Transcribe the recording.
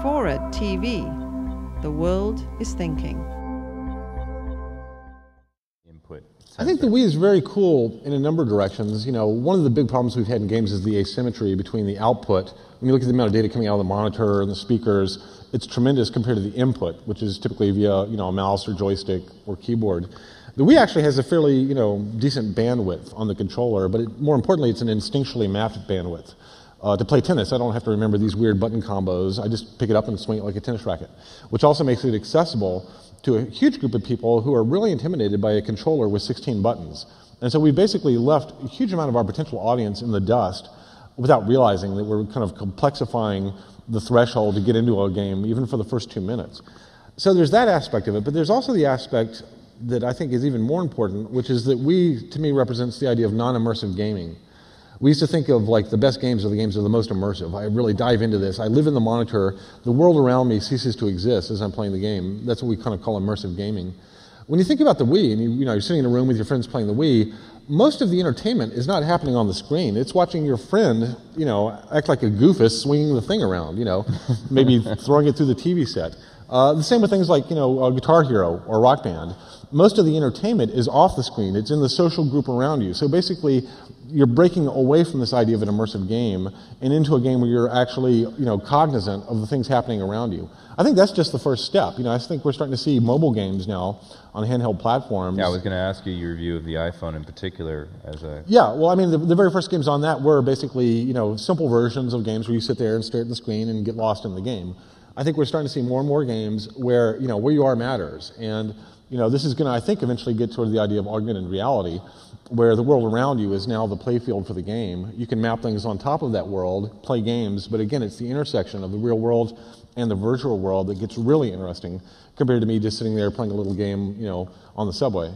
FORA.tv. The world is thinking. Input sensor. I think the Wii is very cool in a number of directions. You know, one of the big problems we've had in games is the asymmetry between the output. When you look at the amount of data coming out of the monitor and the speakers, it's tremendous compared to the input, which is typically via, you know, a mouse or joystick or keyboard. The Wii actually has a fairly, you know, decent bandwidth on the controller, but more importantly, it's an instinctually mapped bandwidth. To play tennis, I don't have to remember these weird button combos. I just pick it up and swing it like a tennis racket, which also makes it accessible to a huge group of people who are really intimidated by a controller with 16 buttons. And so we basically left a huge amount of our potential audience in the dust without realizing that we're kind of complexifying the threshold to get into a game, even for the first 2 minutes. So there's that aspect of it, but there's also the aspect that I think is even more important, which is that Wii, to me, represents the idea of non-immersive gaming. We used to think of like the best games are the games that are the most immersive. I really dive into this. I live in the monitor. The world around me ceases to exist as I'm playing the game. That's what we kind of call immersive gaming. When you think about the Wii, and you're sitting in a room with your friends playing the Wii, most of the entertainment is not happening on the screen. It's watching your friend, act like a goofus swinging the thing around, maybe throwing it through the TV set. The same with things like, a Guitar Hero or Rock Band. Most of the entertainment is off the screen. It's in the social group around you. So basically, you're breaking away from this idea of an immersive game and into a game where you're actually, cognizant of the things happening around you. I think that's just the first step. I think we're starting to see mobile games now on handheld platforms. Yeah, I was going to ask you your view of the iPhone in particular as a... Yeah, well, I mean, the very first games on that were basically, simple versions of games where you sit there and stare at the screen and get lost in the game. I think we're starting to see more and more games where, where you are matters. And, this is going to, I think, eventually get toward the idea of augmented reality, where the world around you is now the playfield for the game. You can map things on top of that world, play games, but again, it's the intersection of the real world and the virtual world that gets really interesting compared to me just sitting there playing a little game, on the subway.